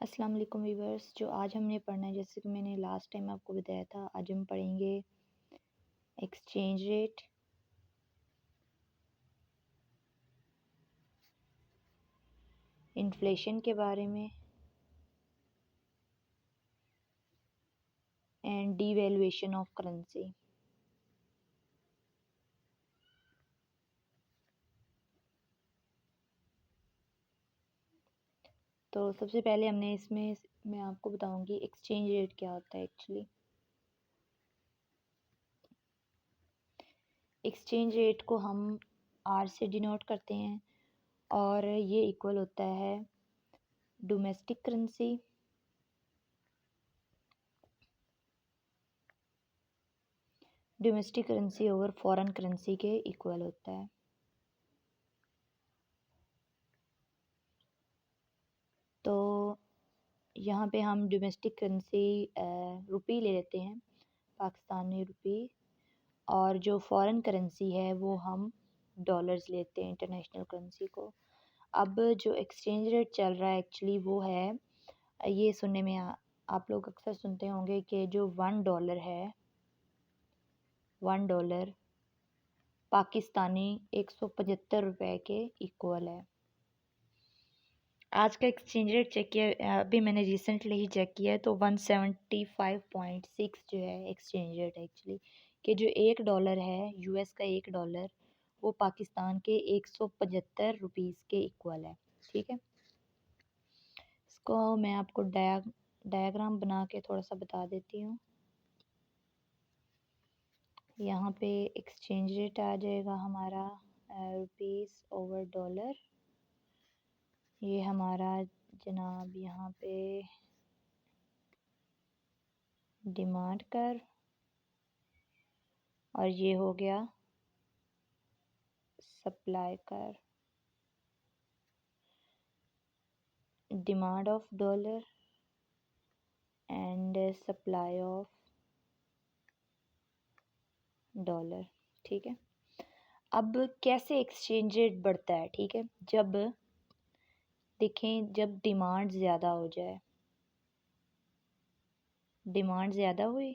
अस्सलाम वालेकुम वीवर्स। जो आज हमने पढ़ना है, जैसे कि मैंने लास्ट टाइम आपको बताया था, आज हम पढ़ेंगे एक्सचेंज रेट, इन्फ्लेशन के बारे में एंड डीवैल्यूएशन ऑफ करेंसी। तो सबसे पहले हमने इसमें मैं आपको बताऊंगी एक्सचेंज रेट क्या होता है एक्चुअली। एक्सचेंज रेट को हम आर से डिनोट करते हैं और ये इक्वल होता है domestic currency over foreign currency के इक्वल होता है। तो यहाँ पे हम डोमेस्टिक करेंसी रुपी ले लेते हैं, पाकिस्तानी रुपी, और जो फॉरेन करेंसी है वो हम डॉलर्स लेते हैं, इंटरनेशनल करेंसी को। अब जो एक्सचेंज रेट चल रहा है एक्चुअली वो है, ये सुनने में आप लोग अक्सर सुनते होंगे कि जो $1 है, $1 पाकिस्तानी 175 रुपये के इक्वल है। आज का एक्सचेंज रेट चेक किया, अभी मैंने रिसेंटली ही चेक किया है, तो 175.6 जो है एक्सचेंज रेट एक्चुअली, कि जो $1 है, यूएस का $1 वो पाकिस्तान के 175 रुपीज़ के इक्वल है। ठीक है, इसको मैं आपको डायग्राम बना के थोड़ा सा बता देती हूँ। यहाँ पे एक्सचेंज रेट आ जाएगा हमारा रुपीज़ ओवर डॉलर। ये हमारा जनाब यहाँ पे डिमांड कर, और ये हो गया सप्लाई कर। Demand of dollar and supply of dollar. ठीक है, अब कैसे एक्सचेंज रेट बढ़ता है? ठीक है, जब देखें, जब डिमांड ज़्यादा हो जाए, डिमांड ज़्यादा हुई,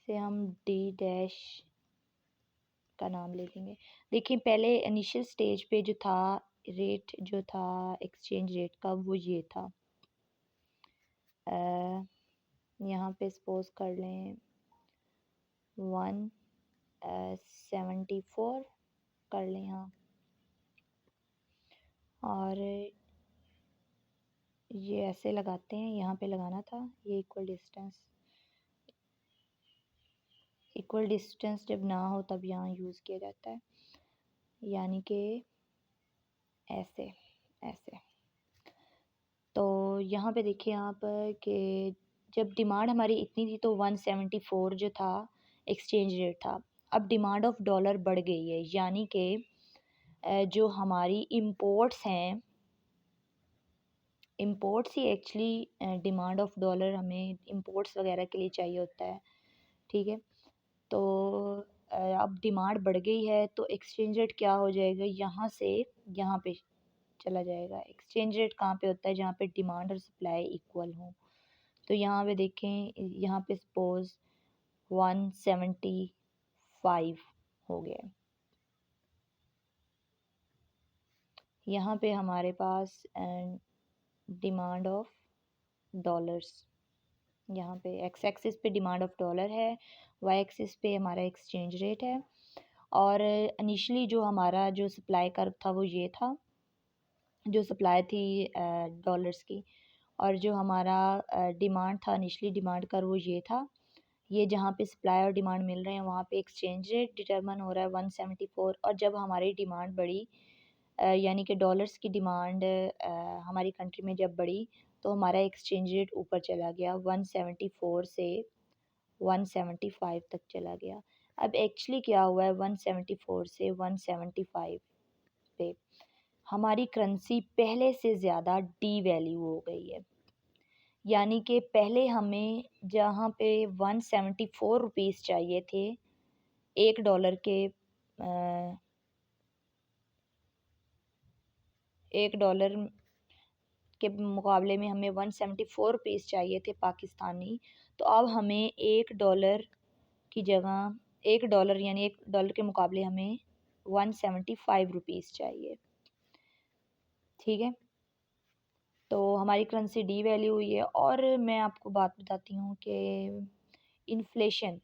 से हम डी डैश का नाम ले लेंगे। देखिए, पहले इनिशियल स्टेज पे जो था रेट, जो था एक्सचेंज रेट का, वो ये था, यहाँ पे सपोज कर लें 174 कर लें यहाँ, और ये ऐसे लगाते हैं, यहाँ पे लगाना था ये इक्वल डिस्टेंस जब ना हो तब यहाँ यूज़ किया जाता है, यानी कि ऐसे ऐसे। तो यहाँ पे देखिए आप कि जब डिमांड हमारी इतनी थी तो 174 जो था एक्सचेंज रेट था। अब डिमांड ऑफ डॉलर बढ़ गई है, यानी कि जो हमारी इम्पोर्ट्स हैं, imports he actually demand of dollar हमें इम्पोर्ट्स वगैरह के लिए चाहिए होता है। ठीक है, तो अब डिमांड बढ़ गई है तो एक्सचेंज रेट क्या हो जाएगा, यहाँ से यहाँ पे चला जाएगा। एक्सचेंज रेट कहाँ पे होता है? जहाँ पे डिमांड और सप्लाई इक्वल हो। तो यहाँ पे देखें, यहाँ पे सपोज 175 हो गया, यहाँ पे हमारे पास डिमांड ऑफ डॉलर्स, यहाँ पे एक्स एक्सिस पे डिमांड ऑफ डॉलर है, वाई एक्सिस पे हमारा एक्सचेंज रेट है, और इनिशियली जो हमारा जो सप्लाई कर्व था वो ये था, जो सप्लाई थी डॉलर्स की, और जो हमारा डिमांड था, इनिशियली डिमांड कर्व वो ये था। ये जहाँ पे सप्लाई और डिमांड मिल रहे हैं वहाँ पे एक्सचेंज रेट डिटरमिन हो रहा है 174, और जब हमारी डिमांड बढ़ी, यानी कि डॉलर्स की डिमांड हमारी कंट्री में जब बढ़ी, तो हमारा एक्सचेंज रेट ऊपर चला गया, 174 से 175 तक चला गया। अब एक्चुअली क्या हुआ है, 174 से 175 पे हमारी करेंसी पहले से ज़्यादा डी वैल्यू हो गई है, यानी कि पहले हमें जहाँ पे 174 रुपीज़ चाहिए थे $1 के, $1 के मुकाबले में हमें 174 रुपीज़ चाहिए थे पाकिस्तानी, तो अब हमें $1 की जगह $1 यानी $1 के मुकाबले हमें 175 रुपीज़ चाहिए। ठीक है, तो हमारी करेंसी डी वैल्यू हुई है। और मैं आपको बात बताती हूँ कि इन्फ्लेशन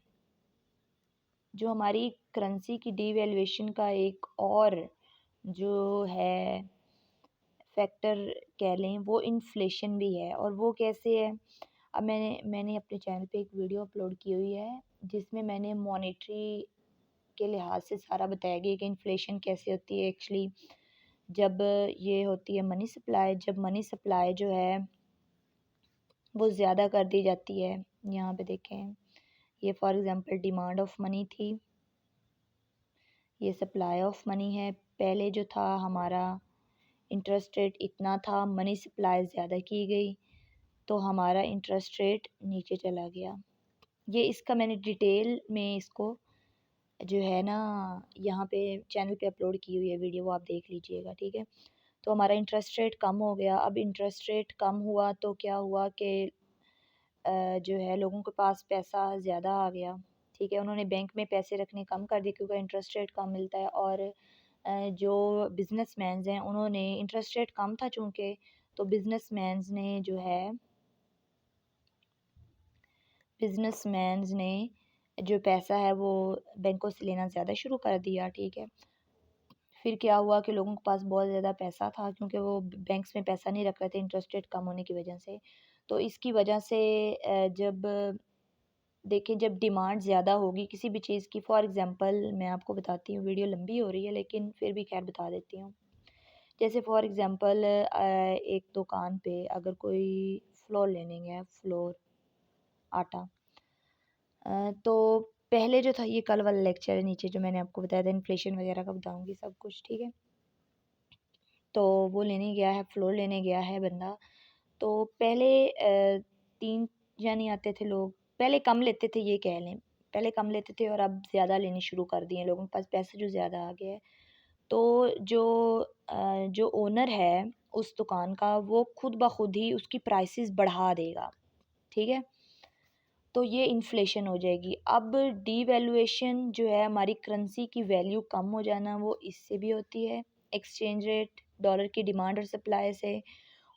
जो हमारी करेंसी की डीवैल्यूएशन का एक और जो है फैक्टर कह लें, वो इन्फ्लेशन भी है। और वो कैसे है, अब मैंने अपने चैनल पे एक वीडियो अपलोड की हुई है जिसमें मैंने मॉनेटरी के लिहाज से सारा बताया गया कि इन्फ्लेशन कैसे होती है एक्चुअली। जब ये होती है मनी सप्लाई, जब मनी सप्लाई जो है वो ज़्यादा कर दी जाती है। यहाँ पे देखें, ये for example demand of money थी, ये सप्लाई ऑफ मनी है। पहले जो था हमारा इंटरेस्ट रेट इतना था, मनी सप्लाई ज़्यादा की गई तो हमारा इंटरेस्ट रेट नीचे चला गया। ये इसका मैंने डिटेल में इसको जो है ना यहाँ पे चैनल पे अपलोड की हुई है वीडियो, वो आप देख लीजिएगा। ठीक है, तो हमारा इंटरेस्ट रेट कम हो गया। अब इंटरेस्ट रेट कम हुआ तो क्या हुआ कि जो है लोगों के पास पैसा ज़्यादा आ गया। ठीक है, उन्होंने बैंक में पैसे रखने कम कर दिए क्योंकि इंटरेस्ट रेट कम मिलता है। और जो बिजनेसमैन्स हैं उन्होंने, इंटरेस्ट रेट कम था चूँकि, तो बिजनेसमैन्स ने जो पैसा है वो बैंकों से लेना ज़्यादा शुरू कर दिया। ठीक है, फिर क्या हुआ कि लोगों के पास बहुत ज़्यादा पैसा था क्योंकि वो बैंक्स में पैसा नहीं रख रहे थे इंटरेस्ट रेट कम होने की वजह से। तो इसकी वजह से जब देखिए, जब डिमांड ज़्यादा होगी किसी भी चीज़ की, फॉर एग्ज़ाम्पल मैं आपको बताती हूँ, वीडियो लंबी हो रही है लेकिन फिर भी खैर बता देती हूँ। जैसे फॉर एग्ज़ाम्पल एक दुकान पे अगर कोई फ्लोर लेने गया, फ्लोर आटा, तो पहले जो था, ये कल वाला लेक्चर है नीचे जो मैंने आपको बताया था, इन्फ्लेशन वगैरह का बताऊँगी सब कुछ। ठीक है, तो वो लेने गया है, फ्लोर लेने गया है बंदा। तो पहले 3 यानी आते थे लोग, पहले कम लेते थे ये कह लें, पहले कम लेते थे और अब ज़्यादा लेने शुरू कर दिए, लोगों के पास पैसे जो ज़्यादा आ गया है। तो जो ओनर है उस दुकान का, वो खुद ब खुद ही उसकी प्राइसेस बढ़ा देगा। ठीक है, तो ये इन्फ्लेशन हो जाएगी। अब डीवैल्यूएशन जो है, हमारी करेंसी की वैल्यू कम हो जाना, वो इससे भी होती है, एक्सचेंज रेट, डॉलर की डिमांड और सप्लाई से।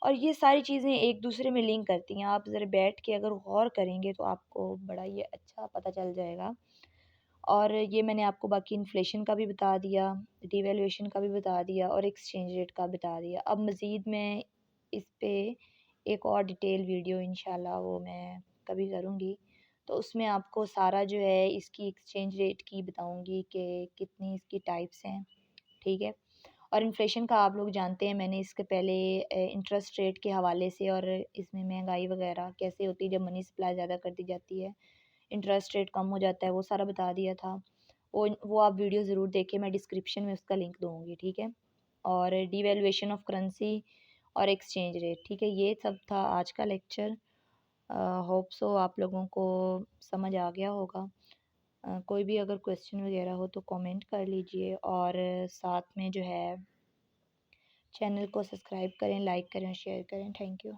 और ये सारी चीज़ें एक दूसरे में लिंक करती हैं। आप ज़रा बैठ के अगर गौर करेंगे तो आपको बड़ा ये अच्छा पता चल जाएगा। और ये मैंने आपको बाकी इन्फ्लेशन का भी बता दिया, डिवैल्यूएशन का भी बता दिया और एक्सचेंज रेट का बता दिया। अब मज़ीद मैं इस पे एक और डिटेल वीडियो इंशाल्लाह वो मैं कभी करूँगी, तो उसमें आपको सारा जो है इसकी एक्सचेंज रेट की बताऊँगी कि कितनी इसकी टाइप्स हैं। ठीक है, और इन्फ्लेशन का आप लोग जानते हैं, मैंने इसके पहले इंटरेस्ट रेट के हवाले से और इसमें महंगाई वगैरह कैसे होती है जब मनी सप्लाई ज़्यादा कर दी जाती है, इंटरेस्ट रेट कम हो जाता है, वो सारा बता दिया था। वो आप वीडियो ज़रूर देखें, मैं डिस्क्रिप्शन में उसका लिंक दूँगी। ठीक है, और डिवैल्यूएशन ऑफ करेंसी और एक्सचेंज रेट। ठीक है, ये सब था आज का लेक्चर। होप सो आप लोगों को समझ आ गया होगा। कोई भी अगर क्वेश्चन वगैरह हो तो कमेंट कर लीजिए, और साथ में जो है चैनल को सब्सक्राइब करें, लाइक करें, शेयर करें। Thank you.